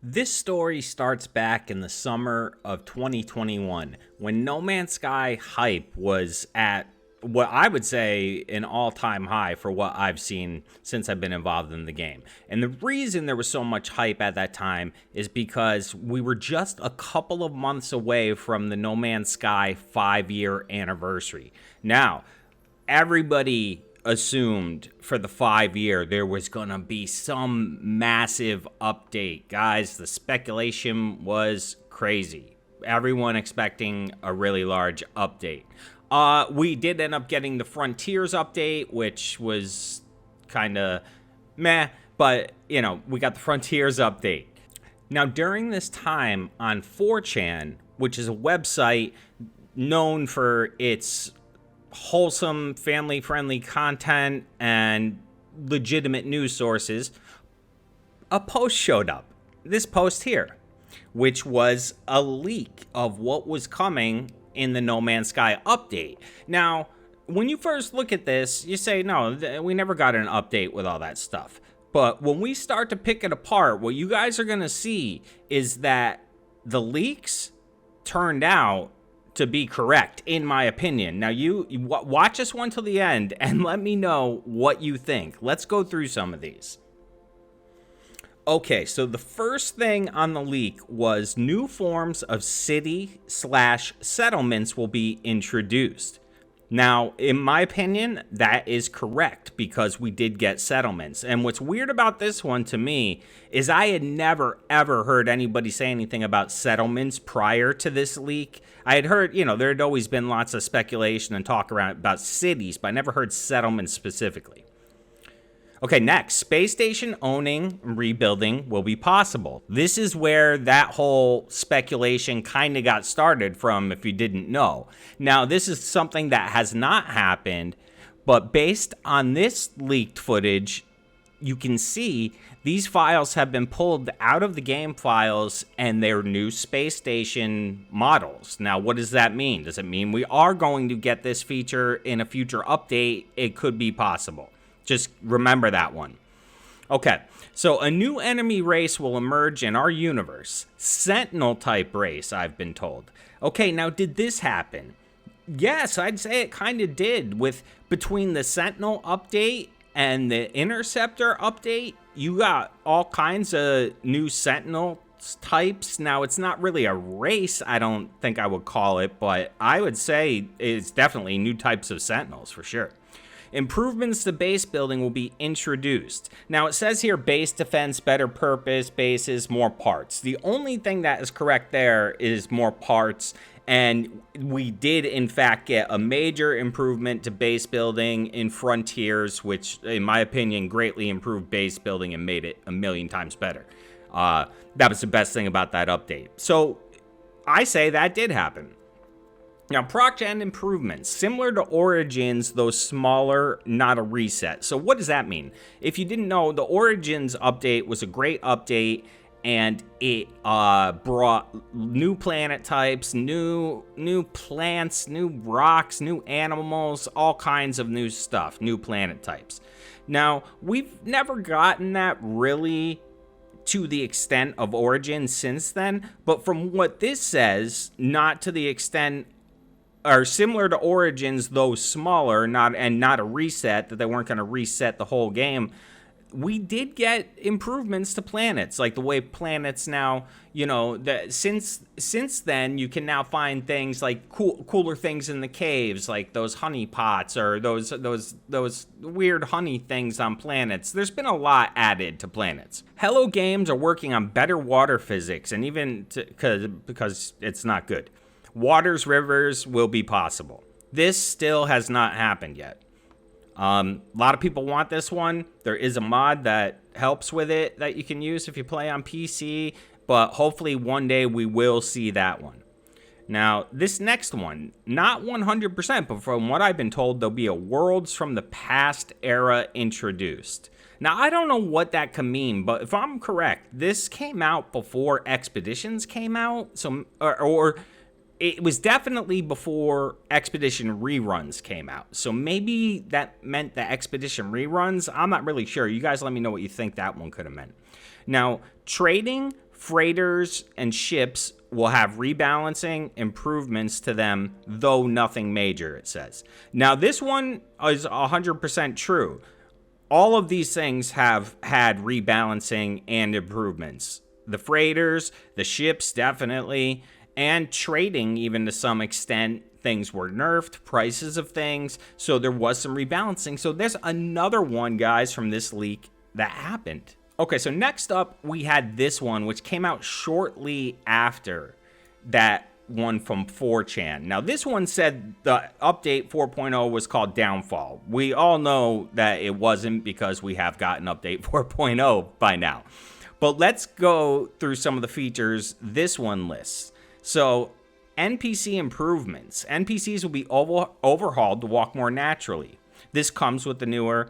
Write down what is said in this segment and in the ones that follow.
This story starts back in the summer of 2021 when No Man's Sky hype was at what I would say an all-time high for what I've seen since I've been involved in the game. And the reason there was so much hype at that time is because we were just a couple of months away from the No Man's Sky 5-year anniversary. Now, everybody assumed for the 5-year there was gonna be some massive update. Guys, the speculation was crazy. Everyone expecting a really large update. We did end up getting the Frontiers update, which was kind of meh, but we got the Frontiers update. Now, during this time on 4chan, which is a website known for its wholesome, family-friendly content and legitimate news sources, a post showed up. This post here, which was a leak of what was coming in the No Man's Sky update. Now, when you first look at this, you say, no, we never got an update with all that stuff. But when we start to pick it apart, what you guys are going to see is that the leaks turned out to be correct, in my opinion. Now, you watch this one till the end and let me know what you think. Let's go through some of these. Okay, so the first thing on the leak was new forms of city/settlements will be introduced. Now, in my opinion, that is correct because we did get settlements. And what's weird about this one to me is I had never, ever heard anybody say anything about settlements prior to this leak. I had heard, there had always been lots of speculation and talk around about cities, but I never heard settlements specifically. Okay, next, space station owning and rebuilding will be possible. This is where that whole speculation kind of got started from, if you didn't know. Now, this is something that has not happened, but based on this leaked footage, you can see these files have been pulled out of the game files and they're new space station models. Now, what does that mean? Does it mean we are going to get this feature in a future update? It could be possible. Just remember that one. Okay, so a new enemy race will emerge in our universe. Sentinel-type race, I've been told. Okay, now did this happen? Yes, I'd say it kind of did. With between the Sentinel update and the Interceptor update, you got all kinds of new Sentinel types. Now, it's not really a race, I don't think I would call it, but I would say it's definitely new types of Sentinels for sure. Improvements to base building will be introduced. Now, it says here base defense, better purpose, bases, more parts. The only thing that is correct there is more parts, and we did, in fact, get a major improvement to base building in Frontiers, which, in my opinion, greatly improved base building and made it a million times better. That was the best thing about that update. So, I say that did happen. Now, proc-gen improvements, similar to Origins, though smaller, not a reset. So what does that mean? If you didn't know, the Origins update was a great update, and it brought new planet types, new plants, new rocks, new animals, all kinds of new stuff, new planet types. Now, we've never gotten that really to the extent of Origins since then, but from what this says, not to the extent are similar to Origins, though smaller, not a reset, that they weren't going to reset the whole game. We did get improvements to planets, like the way planets now, since then, you can now find things like cooler things in the caves, like those honey pots or those weird honey things on planets. There's been a lot added to planets. Hello Games are working on better water physics, and even because it's not good. Waters, rivers will be possible. This still has not happened yet. A lot of people want this one. There is a mod that helps with it that you can use if you play on PC, but hopefully one day we will see that one. Now, this next one, not 100%, but from what I've been told, there'll be a Worlds from the Past era introduced. Now, I don't know what that could mean, but if I'm correct, this came out before Expeditions came out, or it was definitely before Expedition reruns came out. So maybe that meant the Expedition reruns. I'm not really sure. You guys let me know what you think that one could have meant. Now, trading Freighters and ships will have rebalancing improvements to them, though nothing major, it says. Now, this one is 100% true. All of these things have had rebalancing and improvements. The freighters, the ships, definitely, and trading, even to some extent. Things were nerfed, prices of things, so there was some rebalancing. So there's another one, guys, from this leak that happened. Okay, so next up, we had this one, which came out shortly after that one from 4chan. Now, this one said the update 4.0 was called Downfall. We all know that it wasn't, because we have gotten update 4.0 by now. But let's go through some of the features this one lists. So, NPC improvements. NPCs will be overhauled to walk more naturally. This comes with the newer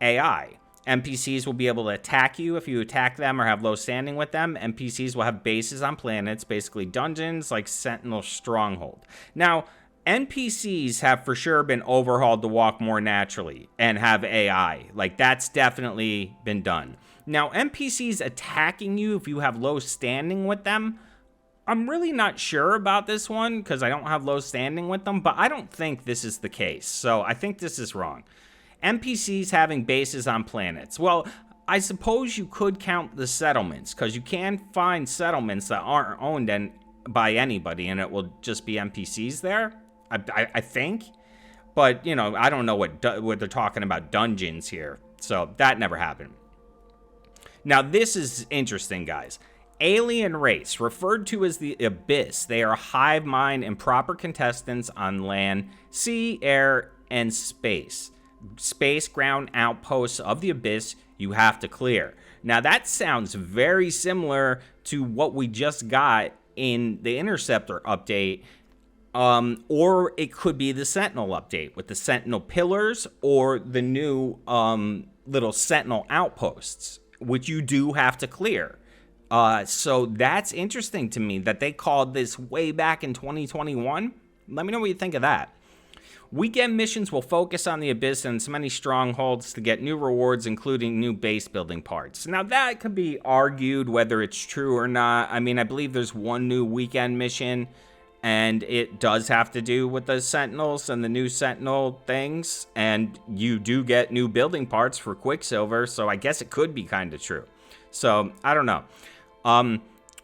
AI. NPCs will be able to attack you if you attack them or have low standing with them. NPCs will have bases on planets, basically dungeons like Sentinel Stronghold. Now, NPCs have for sure been overhauled to walk more naturally and have AI. Like, that's definitely been done. Now, NPCs attacking you if you have low standing with them, I'm really not sure about this one because I don't have low standing with them, but I don't think this is the case. So I think this is wrong. NPCs having bases on planets. Well, I suppose you could count the settlements, because you can find settlements that aren't owned by anybody, and it will just be NPCs there, I think. But, you know, I don't know what they're talking about dungeons here. So that never happened. Now, this is interesting, guys. Alien race, referred to as the Abyss. They are hive mind and proper contestants on land, sea, air, and space. Space ground outposts of the Abyss you have to clear. Now, that sounds very similar to what we just got in the Interceptor update, or it could be the Sentinel update with the Sentinel pillars or the new little Sentinel outposts, which you do have to clear. So that's interesting to me that they called this way back in 2021. Let me know what you think of that. Weekend missions will focus on the Abyss and so many strongholds to get new rewards, including new base building parts. Now, that could be argued whether it's true or not. I mean, I believe there's one new weekend mission, and it does have to do with the Sentinels and the new Sentinel things, and you do get new building parts for Quicksilver, so I guess it could be kind of true. So, I don't know.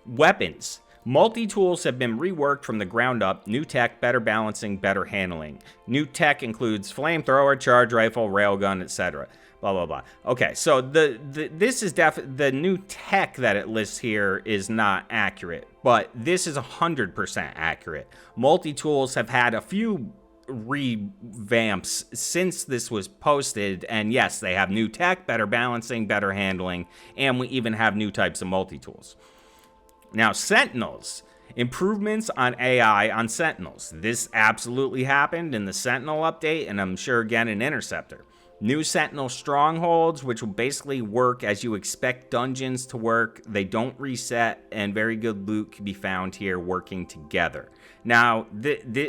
Weapons. Multi-tools have been reworked from the ground up. New tech, better balancing, better handling. New tech includes flamethrower, charge rifle, railgun, etc. Blah, blah, blah. Okay, so this is the new tech that it lists here is not accurate, but this is 100% accurate. Multi-tools have had a few revamps since this was posted, and yes, they have new tech, better balancing, better handling, and we even have new types of multi-tools. Now, Sentinels. Improvements on AI on Sentinels. This absolutely happened in the Sentinel update, and I'm sure again in Interceptor. New Sentinel strongholds, which will basically work as you expect dungeons to work. They don't reset, and very good loot can be found here working together. Now,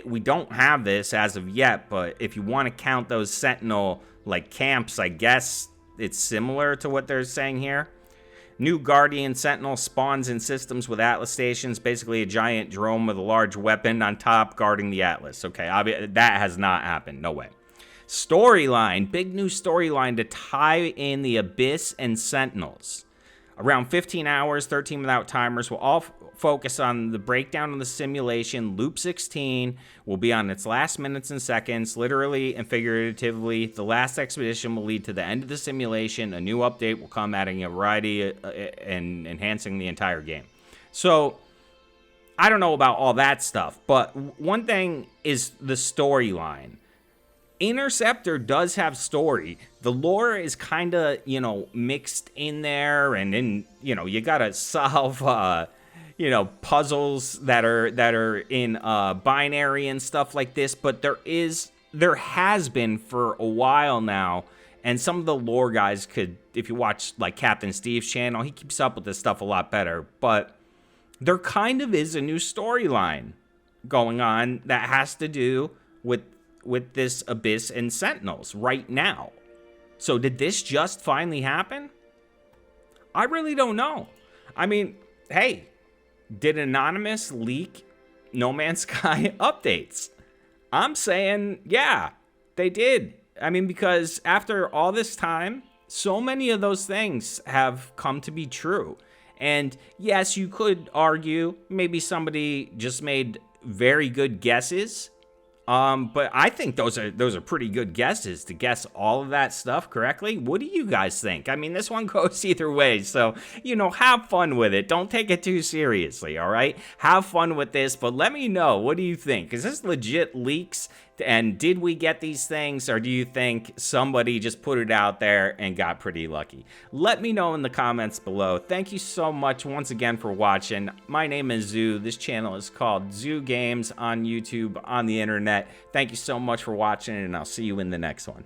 we don't have this as of yet, but if you want to count those Sentinel like camps, I guess it's similar to what they're saying here. New Guardian Sentinel spawns in systems with Atlas stations, basically a giant drone with a large weapon on top guarding the Atlas. Okay, that has not happened. No way. Storyline. Big new storyline to tie in the Abyss and Sentinels. Around 15 hours, 13 without timers, will all focus on the breakdown of the simulation. Loop 16 will be on its last minutes and seconds, literally and figuratively. The last expedition will lead to the end of the simulation. A new update will come, adding a variety and enhancing the entire game. So, I don't know about all that stuff, but one thing is the storyline. Interceptor does have story. The lore is kind of, mixed in there, and then, you gotta solve, puzzles that are in binary and stuff like this. But there has been for a while now, and some of the lore guys could, if you watch like Captain Steve's channel, he keeps up with this stuff a lot better. But there kind of is a new storyline going on that has to do with this Abyss and Sentinels right now. So did this just finally happen? I really don't know. I mean, hey, did Anonymous leak No Man's Sky updates? I'm saying, yeah, they did. I mean, because after all this time, so many of those things have come to be true. And yes, you could argue maybe somebody just made very good guesses. But I think those are pretty good guesses to guess all of that stuff correctly. What do you guys think? I mean, this one goes either way, so have fun with it. Don't take it too seriously, all right? Have fun with this, but let me know. What do you think? Is this legit leaks? And did we get these things, or do you think somebody just put it out there and got pretty lucky? Let me know in the comments below. Thank you so much once again for watching. My name is Xxiou. This channel is called Xxiou Games on YouTube, on the internet. Thank you so much for watching, and I'll see you in the next one.